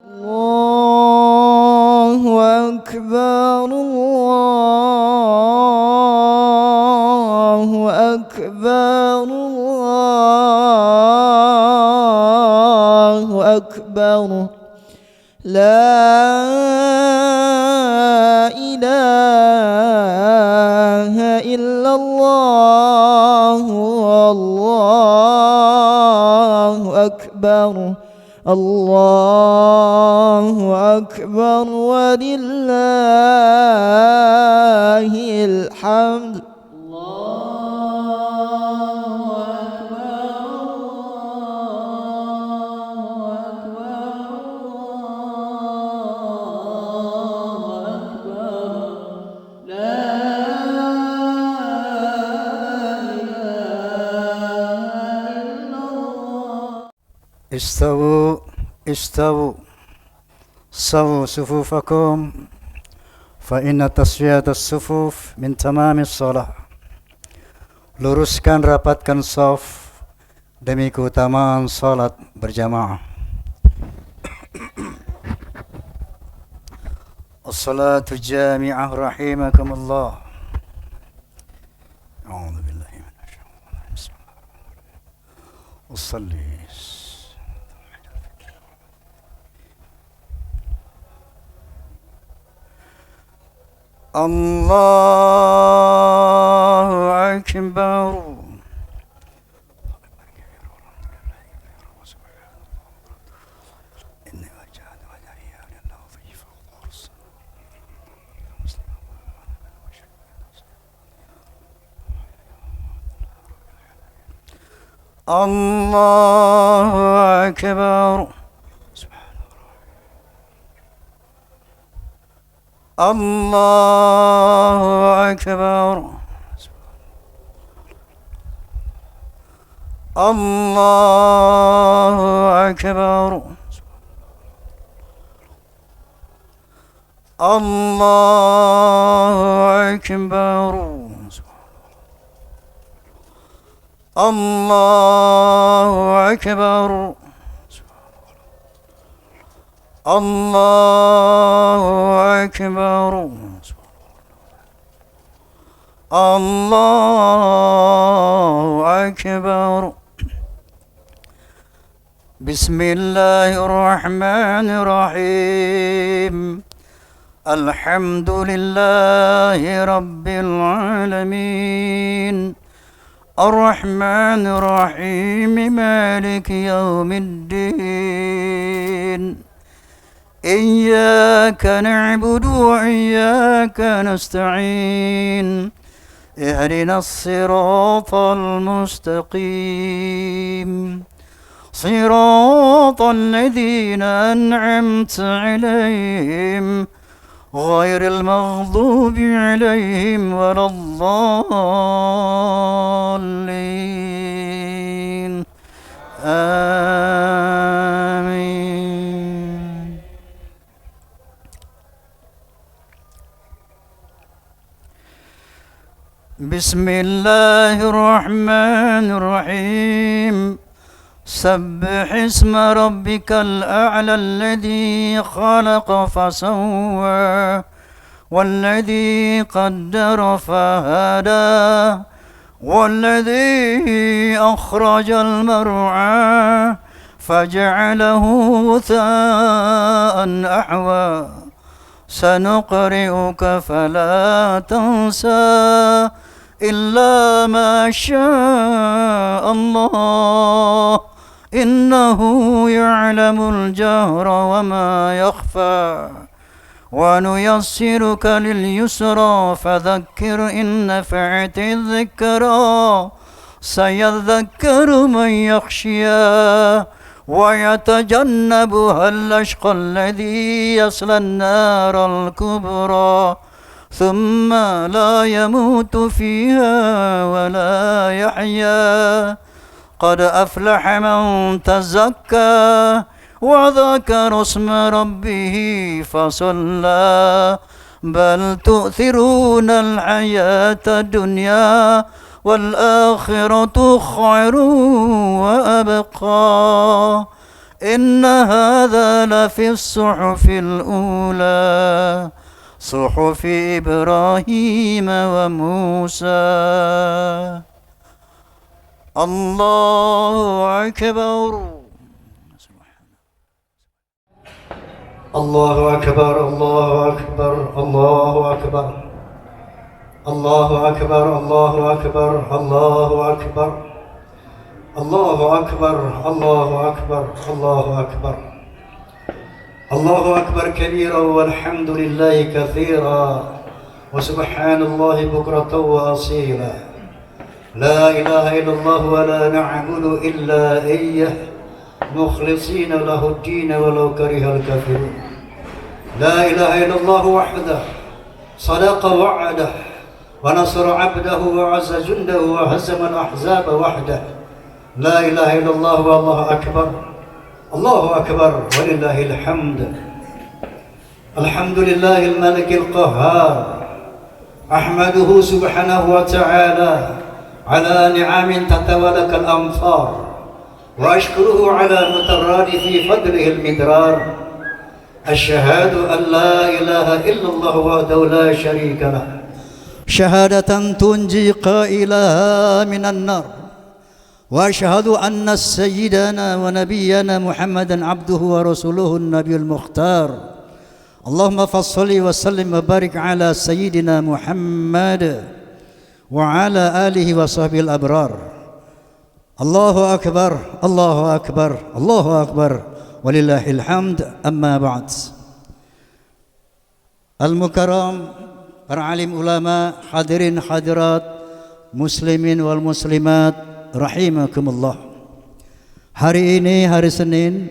الله أكبر الله أكبر الله أكبر لا إله إلا الله الله أكبر الله أكبر ولله الحمد استووا استووا صووا صفوفكم فإن تسوية الصفوف من تمام الصلاة. Luruskan, rapatkan shaf demi keutamaan salat berjamaah. As-salatu jami'ah rahimakumullah. A'udzu billahi minasy syaitonir rajim. Bismillahirrahmanirrahim. Usalli. الله أكبر الله أكبر الله أكبر الله أكبر الله أكبر الله أكبر الله أكبر الله أكبر بسم الله الرحمن الرحيم الحمد لله رب العالمين الرحمن الرحيم مالك يوم الدين إياك نعبد وإياك نستعين اهدنا الصراط المستقيم صراط الذين أنعمت عليهم غير المغضوب عليهم ولا الضالين آمين. بسم الله الرحمن الرحيم سبح اسم ربك الأعلى الذي خلق فسوى والذي قدر فهدى والذي أخرج المرعى فجعله غثاء أحوى سنقرئك فلا تنسى إلا ما شاء الله إنه يعلم الجهر وما يخفى ونيسرك لليسرى فذكر إن نفعت الذكرى سيذكر من يخشى ويتجنبها الأشقى الذي يصلى النار الكبرى ثم لا يموت فيها ولا يحيا قد أفلح من تزكى وذكر اسم ربه فصلى بل تؤثرون الحياة الدنيا والآخرة خير وأبقى إن هذا لفي الصحف الأولى صحف إبراهيم وموسى. الله أكبر. الله أكبر. الله أكبر. الله أكبر. الله أكبر. الله أكبر. الله أكبر. الله أكبر. الله أكبر. الله أكبر. الله أكبر كبيرا والحمد لله كثيرا وسبحان الله بكرة وأصيلا. لا إله إلا الله ولا نعبد إلا إياه مخلصين له الدين ولو كره الكافرون. لا إله إلا الله وحده صدق وعده ونصر عبده وعز جنده وهزم الأحزاب وحده. لا إله إلا الله والله أكبر. الله أكبر ولله الحمد. الحمد لله الملك القهار أحمده سبحانه وتعالى على نعم تتوالى كالأمطار وأشكره على متراد في فضله المدرار. أشهد أن لا إله إلا الله وحده لا شريك له شهادة تنجي قائلها من النار. وأشهد أن سيدنا ونبينا محمدا عبده ورسوله النبي المختار. اللهم فصل وسلم وبارك على سيدنا محمد وعلى آله وصحبه الأبرار. الله أكبر. الله أكبر. الله أكبر ولله الحمد. أما بعد. Al-Mukarram, para alim ulama, hadirin hadirat, muslimin wal muslimat, rahimakumullah. Hari ini hari Senin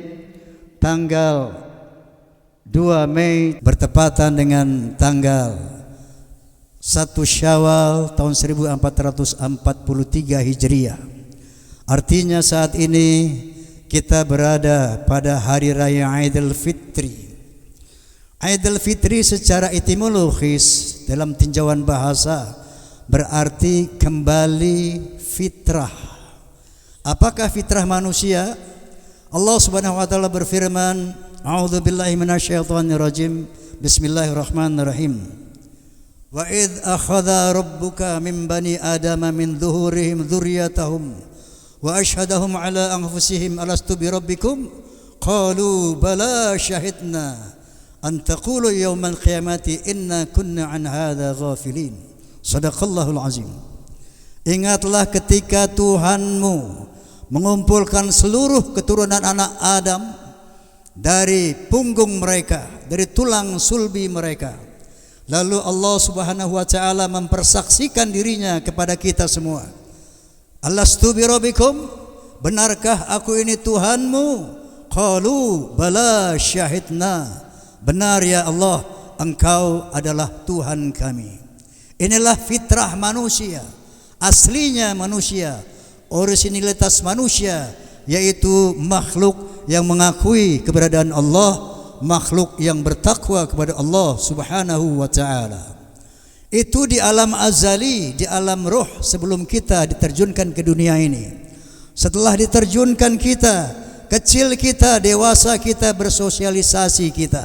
tanggal 2 Mei bertepatan dengan tanggal 1 Syawal tahun 1443 Hijriah. Artinya saat ini kita berada pada hari raya Aidil Fitri. Aidil Fitri secara etimologis dalam tinjauan bahasa berarti kembali fitrah. Apakah fitrah manusia? Allah Subhanahu wa taala berfirman, A'udzubillahi minasyaitonirrajim. Bismillahirrahmanirrahim. Wa idz akhadha rabbuka min bani adama min dhuhurihim dzurriyyatahum wa asyhadahum ala anfusihim alastu bi rabbikum qalu bala syahidna an taqulu yawmal qiyamati inna kunna an hadza ghafilin. Shadaqallahul azim. Ingatlah ketika Tuhanmu mengumpulkan seluruh keturunan anak Adam dari punggung mereka, dari tulang sulbi mereka. Lalu Allah Subhanahu wa taala mempersaksikan dirinya kepada kita semua. Alastu bi rabbikum? Benarkah aku ini Tuhanmu? Qalu bala syahidna. Benar ya Allah, Engkau adalah Tuhan kami. Inilah fitrah manusia, aslinya manusia, orisinilitas manusia, yaitu makhluk yang mengakui keberadaan Allah, makhluk yang bertakwa kepada Allah Subhanahu wa taala. Itu di alam azali, di alam roh sebelum kita diterjunkan ke dunia ini. Setelah diterjunkan kita, kecil kita, dewasa kita, bersosialisasi kita,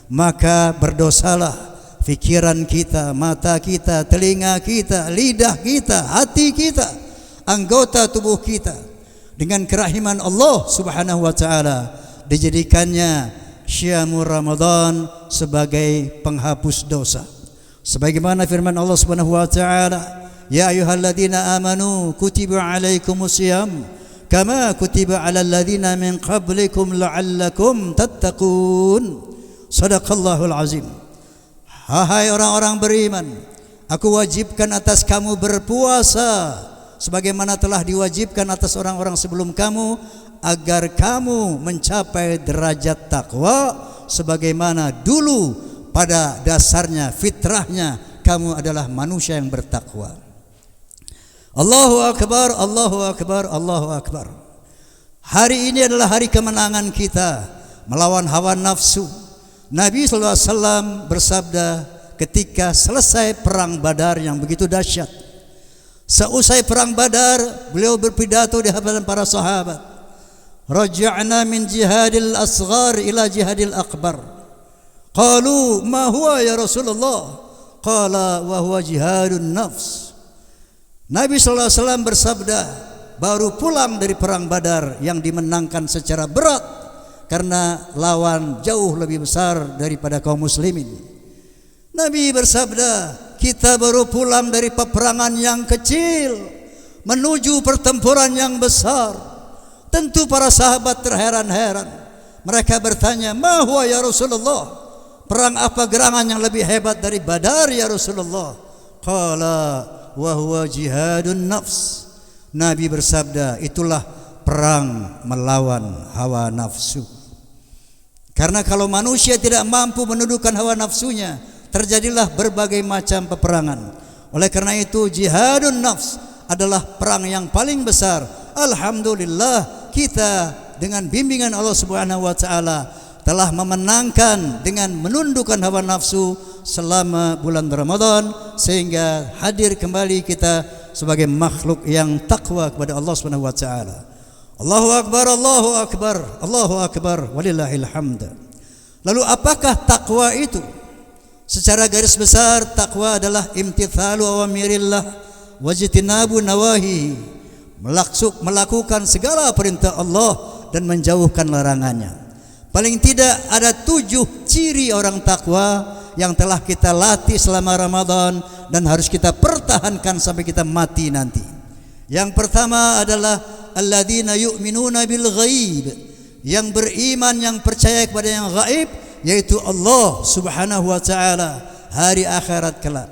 maka berdosalah pikiran kita, mata kita, telinga kita, lidah kita, hati kita, anggota tubuh kita. Dengan kerahiman Allah Subhanahu wa taala dijadikannya Syiamul Ramadan sebagai penghapus dosa. Sebagaimana firman Allah Subhanahu wa taala, ya ayyuhalladzina amanu kutiba alaikumusiyam kama kutiba alal ladzina min qablikum la'allakum tattaqun. Shadaqallahul azim. Hai orang-orang beriman, aku wajibkan atas kamu berpuasa sebagaimana telah diwajibkan atas orang-orang sebelum kamu, agar kamu mencapai derajat takwa sebagaimana dulu pada dasarnya, fitrahnya kamu adalah manusia yang bertakwa. Allahu akbar, Allahu akbar, Allahu akbar. Hari ini adalah hari kemenangan kita melawan hawa nafsu. Nabi SAW bersabda ketika selesai perang Badar yang begitu dahsyat. Seusai perang Badar, beliau berpidato di hadapan para sahabat. raja'na min jihadil asghar ila jihadil akbar. Qalu ma huwa ya Rasulullah? Qala wa huwa jihadun nafs. Nabi sallallahu alaihi wasallam bersabda, baru pulang dari perang Badar yang dimenangkan secara berat karena lawan jauh lebih besar daripada kaum muslimin. Nabi bersabda, kita baru pulang dari peperangan yang kecil menuju pertempuran yang besar. Tentu para sahabat terheran-heran. Mereka bertanya, ma huwa ya Rasulullah? Perang apa gerangan yang lebih hebat dari Badar ya Rasulullah? Qala wa huwa jihadun nafs. Nabi bersabda, itulah perang melawan hawa nafsu. Karena kalau manusia tidak mampu menundukkan hawa nafsunya, terjadilah berbagai macam peperangan. Oleh karena itu jihadun nafs adalah perang yang paling besar. Alhamdulillah, kita dengan bimbingan Allah Subhanahu wa taala telah memenangkan dengan menundukkan hawa nafsu selama bulan Ramadan, sehingga hadir kembali kita sebagai makhluk yang takwa kepada Allah Subhanahu wa taala. Allahu akbar, Allahu akbar, Allahu akbar, walillahil hamd. Lalu apakah takwa itu? Secara garis besar, takwa adalah imtithalu awamirillah wajtinabu nawahi, melakukan segala perintah Allah dan menjauhkan larangannya. Paling tidak ada 7 ciri orang takwa yang telah kita latih selama Ramadan dan harus kita pertahankan sampai kita mati nanti. Yang pertama adalah alladzina yu'minuna bil ghaib, yang beriman, yang percaya kepada yang gaib, yaitu Allah Subhanahu wa taala, hari akhirat kelak.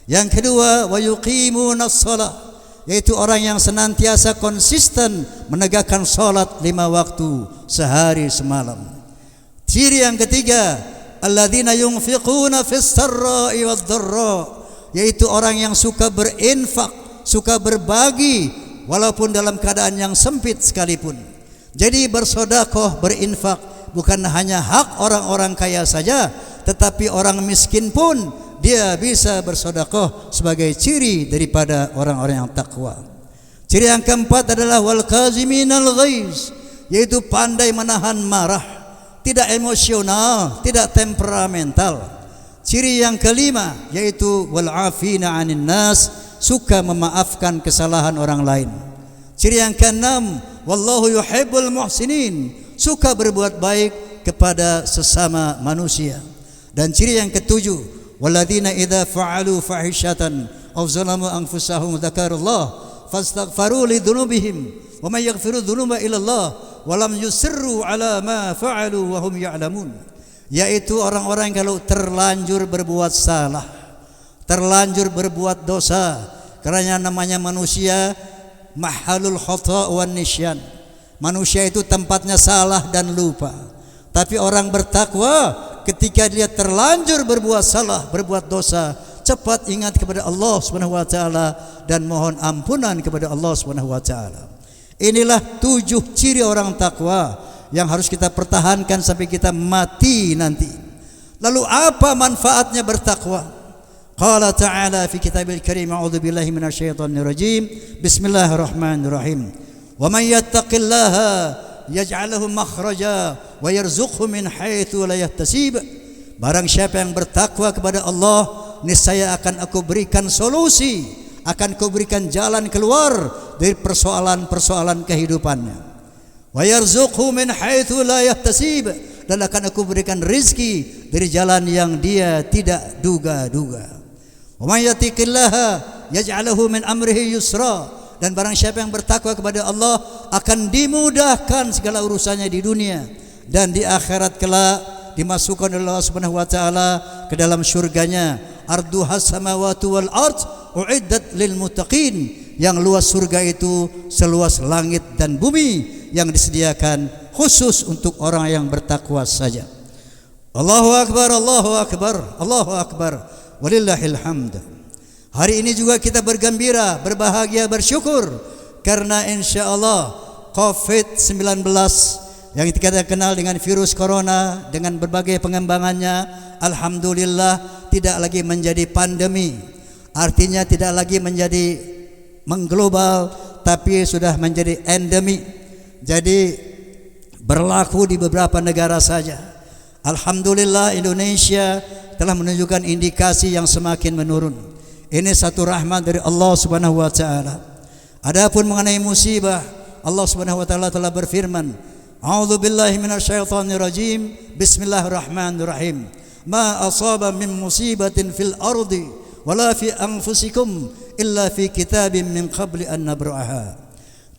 Yang kedua, wa yuqimunas shalah, yaitu orang yang senantiasa konsisten menegakkan salat 5 waktu sehari semalam. Ciri yang ketiga, alladzina yunfiquna fis sarra'i wad dharra, yaitu orang yang suka berinfak, suka berbagi walaupun dalam keadaan yang sempit sekalipun. Jadi bersedekah, berinfak bukan hanya hak orang-orang kaya saja, tetapi orang miskin pun dia bisa bersedekah sebagai ciri daripada orang-orang yang takwa. Ciri yang keempat adalah wal kaziminal ghaiz, yaitu pandai menahan marah, tidak emosional, tidak temperamental. Ciri yang kelima yaitu wal afina 'anin nas, suka memaafkan kesalahan orang lain. Ciri yang keenam, wallahu yuhibbul muhsinin, suka berbuat baik kepada sesama manusia. Dan ciri yang ketujuh, walladzina idza fa'alu fahishatan aw zalamu anfusahum dzakarullah fastaghfaru lidzunubihim wa may yaghfiru dzunuba illa Allah wa lam yusirru ala ma fa'alu wa hum ya'lamun, yaitu orang-orang yang kalau terlanjur berbuat salah, terlanjur berbuat dosa, karena namanya manusia mahalul khata' wan nisyan. Manusia itu tempatnya salah dan lupa. Tapi orang bertakwa ketika dia terlanjur berbuat salah, berbuat dosa, cepat ingat kepada Allah Subhanahu wa taala dan mohon ampunan kepada Allah Subhanahu wa taala. Inilah 7 ciri orang takwa yang harus kita pertahankan sampai kita mati nanti. Lalu apa manfaatnya bertakwa? Qala ta'ala fi kitabil karim, a'udzu billahi minasyaitonir rajim. Bismillahirrahmanirrahim. Wa may yattaqillaha yaj'al lahu makhraja wa yarzuqhu min haitsu la yahtasib. Barang siapa yang bertakwa kepada Allah, niscaya akan aku berikan solusi, akan aku berikan jalan keluar dari persoalan-persoalan kehidupannya. Wa yarzuqhu min haitsu la yahtasib, dan akan aku berikan rizki dari jalan yang dia tidak duga-duga. Wa may yattaqillaha yaj'al lahu min amrihi yusra, dan barang siapa yang bertakwa kepada Allah akan dimudahkan segala urusannya di dunia dan di akhirat kelak, dimasukkan oleh Allah Subhanahu wa taala ke dalam surganya. Arduhas samawati wal ard uiddat lil muttaqin, yang luas surga itu seluas langit dan bumi, yang disediakan khusus untuk orang yang bertakwa saja. Allahu akbar, Allahu akbar, Allahu akbar, walillahil hamd. Hari ini juga kita bergembira, berbahagia, bersyukur karena insyaallah COVID-19 yang kita kenal dengan virus corona dengan berbagai pengembangannya, alhamdulillah tidak lagi menjadi pandemi. Artinya tidak lagi menjadi mengglobal, tapi sudah menjadi endemi. Jadi berlaku di beberapa negara saja. Alhamdulillah Indonesia telah menunjukkan indikasi yang semakin menurun. Ini satu rahmat dari Allah Subhanahu wa taala. Adapun mengenai musibah, Allah Subhanahu wa taala telah berfirman, A'udzu billahi minasyaitonir rajim. Bismillahirrahmanirrahim. Ma asaba min musibatin fil ardi wala fi anfusikum illa fi kitabim min qabli an nabra'aha.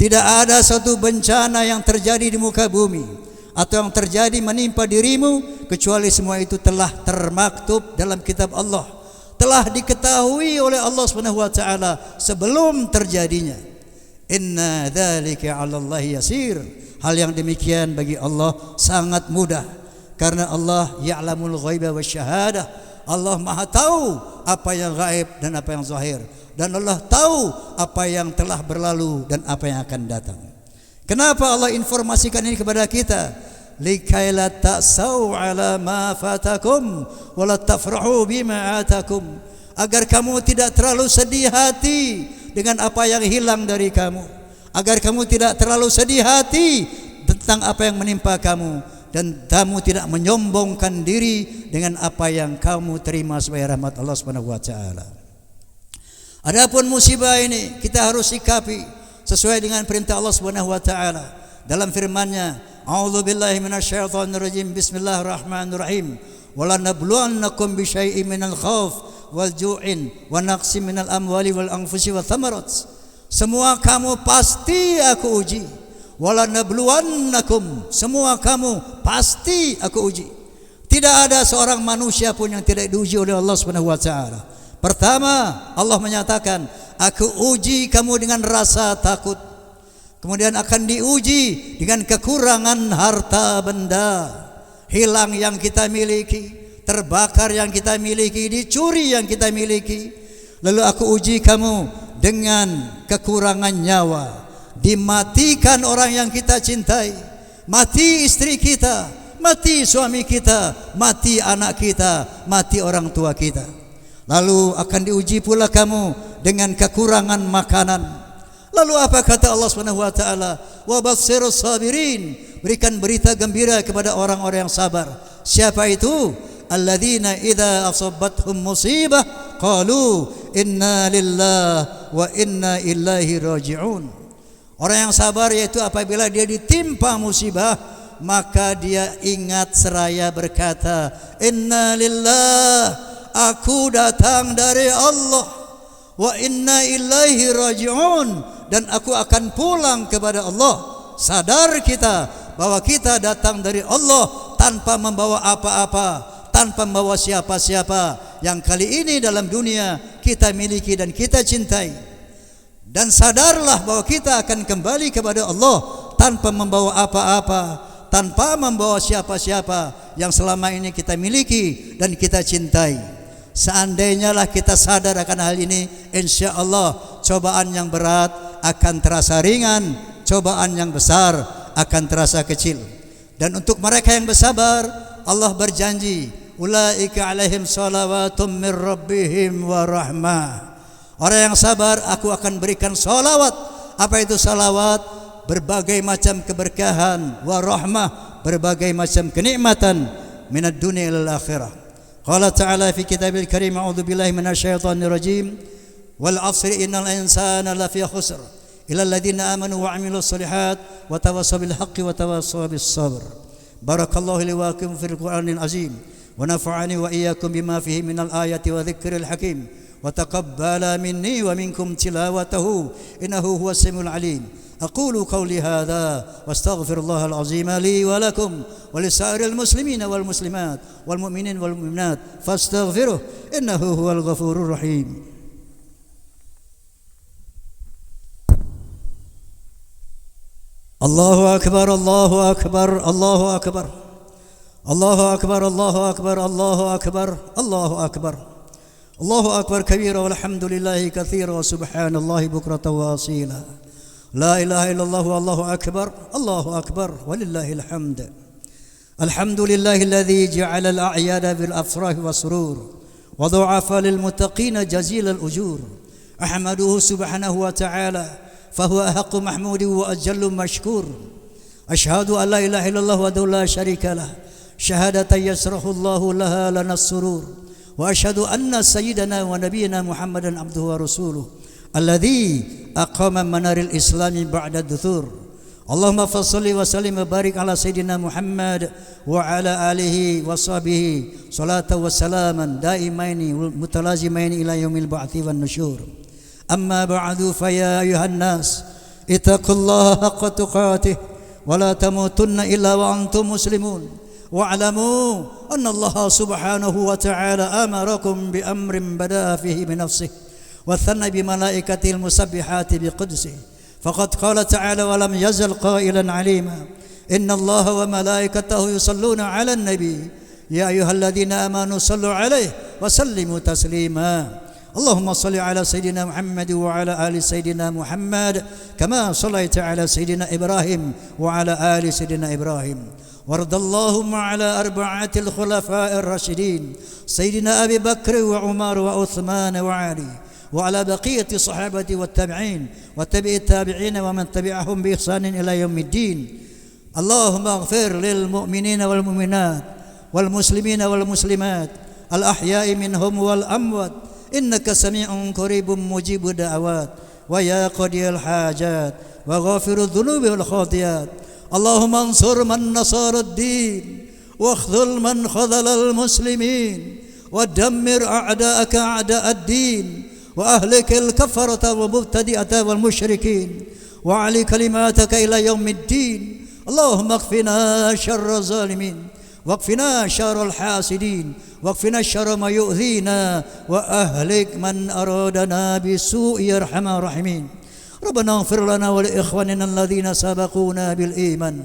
Tidak ada satu bencana yang terjadi di muka bumi atau yang terjadi menimpa dirimu kecuali semua itu telah termaktub dalam kitab Allah, telah diketahui oleh Allah Subhanahu wa taala sebelum terjadinya. Inna dzalika 'ala Allah yasir. Hal yang demikian bagi Allah sangat mudah karena Allah ya'lamul ghaiba wasyahadah. Allah Maha tahu apa yang gaib dan apa yang zahir, dan Allah tahu apa yang telah berlalu dan apa yang akan datang. Kenapa Allah informasikan ini kepada kita? Likaila ta'sau 'ala ma fatakum wa la tafrahu bima atakum. Agar kamu tidak terlalu sedih hati dengan apa yang hilang dari kamu. Agar kamu tidak terlalu sedih hati tentang apa yang menimpa kamu, dan kamu tidak menyombongkan diri dengan apa yang kamu terima sebagai rahmat Allah Subhanahu wa taala. Adapun musibah ini kita harus sikapi sesuai dengan perintah Allah Subhanahu wa taala dalam firman-Nya, A'udzu billahi minasyaitonir rajim. Bismillahirrahmanirrahim. Wala nabluwannakum bi syai'in minal khauf wal ju'in wa naqsin minal amwali wal anfusi wath thamarat. Semua kamu pasti aku uji. Wala nabluwannakum, semua kamu pasti aku uji. Tidak ada seorang manusia pun yang tidak diuji oleh Allah Subhanahu wa taala. Pertama, Allah menyatakan, aku uji kamu dengan rasa takut. Kemudian akan diuji dengan kekurangan harta benda, hilang yang kita miliki, terbakar yang kita miliki, dicuri yang kita miliki. Lalu aku uji kamu dengan kekurangan nyawa, dimatikan orang yang kita cintai, mati istri kita, mati suami kita, mati anak kita, mati orang tua kita. Lalu akan diuji pula kamu dengan kekurangan makanan. Lalu apa kata Allah Subhanahu wa taala? Wa basyirus sabirin, berikan berita gembira kepada orang-orang yang sabar. Siapa itu? Alladzina idza asabathum musibah qalu inna lillahi wa inna ilaihi raji'un. Orang yang sabar yaitu apabila dia ditimpa musibah, maka dia ingat seraya berkata, inna lillahi, aku datang dari Allah, wa inna ilaihi raji'un, dan aku akan pulang kepada Allah. Sadar kita bahwa kita datang dari Allah tanpa membawa apa-apa, tanpa membawa siapa-siapa yang kali ini dalam dunia kita miliki dan kita cintai. Dan sadarlah bahwa kita akan kembali kepada Allah tanpa membawa apa-apa, tanpa membawa siapa-siapa yang selama ini kita miliki dan kita cintai. Seandainya lah kita sadar akan hal ini, insya Allah cobaan yang berat akan terasa ringan, cobaan yang besar akan terasa kecil. Dan untuk mereka yang bersabar, Allah berjanji, ulaika alaihim salawatum min rabbihim wa rahmah. Orang yang sabar aku akan berikan salawat. Apa itu salawat? Berbagai macam keberkahan, wa rahmah, berbagai macam kenikmatan, minad dunia ilal akhirah. Qala ta'ala fi kitabil karim, a'udzu billahi minasyaitonir rajim, wal 'ashri innal insana lafi khusr illa alladziina amanu wa 'amilus shalihat wa tawassaw bil haqqi wa tawassaw bis sabr. Barakallahu li wa lakum fil Qur'anil azim wa nafa'ani wa iyyakum bima fihi minal ayati wa dzikril hakim wa taqabbala minni wa minkum tilawatahu innahu huwas samiul alim. أقول قولي هذا واستغفر الله العظيم لي ولكم ولسائر المسلمين والمسلمات والمؤمنين والمؤمنات فاستغفروه إنه هو الغفور الرحيم. الله أكبر الله أكبر الله أكبر الله أكبر الله أكبر الله أكبر الله أكبر الله أكبر كبيرا والحمد لله كثيرا وسبحان الله بكرة وأصيلا. لا إله إلا الله والله أكبر الله أكبر ولله الحمد. الحمد لله الذي جعل الأعياد بالأفراح والسرور وضعف للمتقين جزيل الأجور. أحمده سبحانه وتعالى فهو أحق محمود وأجل مشكور. Asyhadu an la ilaha illallah wahdahu la syarikalah syahadatan yasrahu Allahu laha lana surur wa asyhadu anna sayyidana wa nabiyyana Muhammadan abduhu wa rasuluh alladzi aqama manaril islami ba'da duthur. Allahumma fassalli wa sallim wa barik ala sayyidina Muhammad wa ala alihi wa sahbihi salatan wa salaman daimaini mutalazimaini ila yaumil ba'thi wan nusyur. Amma ba'du fa ya ayuhan nas ittaqullaha haqqa tuqatih wa la tamutunna illa wa antum muslimun wa'lamu anna Allah subhanahu wa ta'ala amarakum bi amrin bada'a fihi bi nafsihi wa thanna bi malaikatihi al-musabbihati bi qudsihi. فقد قال تعالى ولم يزل قائلا عليما إن الله وملائكته يصلون على النبي يا أيها الذين آمنوا صلوا عليه وسلموا تسليما. اللهم صل على سيدنا محمد وعلى آل سيدنا محمد كما صليت على سيدنا إبراهيم وعلى آل سيدنا إبراهيم. وارض اللهم على أربعة الخلفاء الراشدين سيدنا أبي بكر وعمر وعثمان وعلي وعلى بقية الصحابة والتابعين وتبع التابعين ومن تبعهم بإحسان إلى يوم الدين. اللهم اغفر للمؤمنين والمؤمنات والمسلمين والمسلمات الأحياء منهم والأموات إنك سميع قريب مجيب الدعوات ويا قاضي الحاجات وغافر الذنوب والخطيئات. اللهم انصر من نصر الدين واخذل من خذل المسلمين ودمر أعداءك أعداء الدين وأهلك الكفرة والمبتدئة والمشركين وعلي كلماتك إلى يوم الدين. اللهم اكفنا شر الظالمين واكفنا شر الحاسدين واكفنا شر ما يؤذينا وأهلك من أرادنا بسوء يا أرحم الراحمين. ربنا اغفر لنا ولإخواننا الذين سبقونا بالإيمان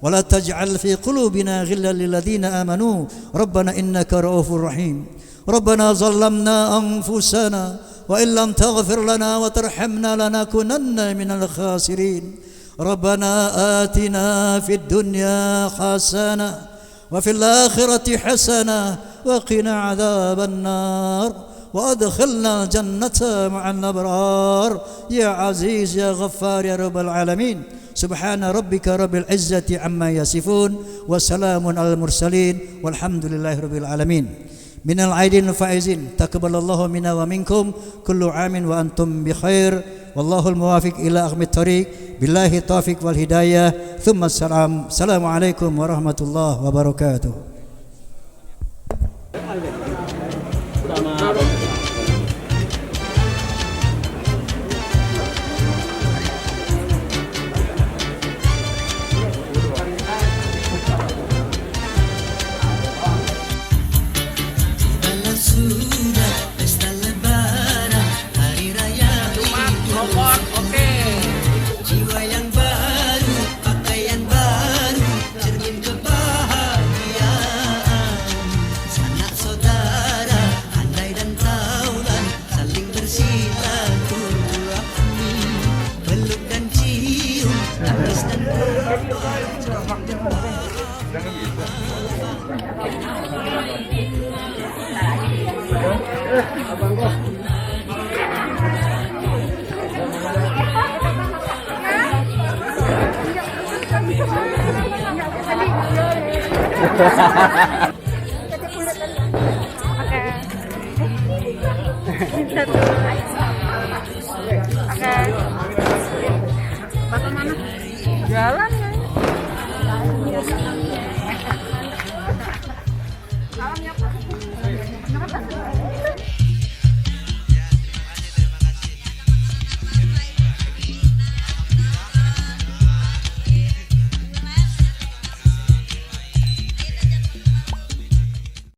ولا تجعل في قلوبنا غلا للذين آمنوا ربنا إنك رؤوف رحيم. ربنا ظلمنا أنفسنا وإن لم تغفر لنا وترحمنا لنكونن من الخاسرين. ربنا آتنا في الدنيا حسنة وفي الآخرة حسنة وقنا عذاب النار وأدخلنا الجنة مع الأبرار يا عزيز يا غفار يا رب العالمين. سبحان ربك رب العزة عما يصفون وسلام على المرسلين والحمد لله رب العالمين. من العيدين الفائزين تقبل الله منا ومنكم كل عام وأنتم بخير والله الموافق إلى أقم الطريق بالله التوفيق والهداية ثم السلام عليكم ورحمة الله وبركاته. Jiwa yang baru, pakaian baru, cermin kebahagiaan. Sanak saudara, andai dan taulan, saling bersilaturahmi, peluk dan cium, tangis dan Jalan ya.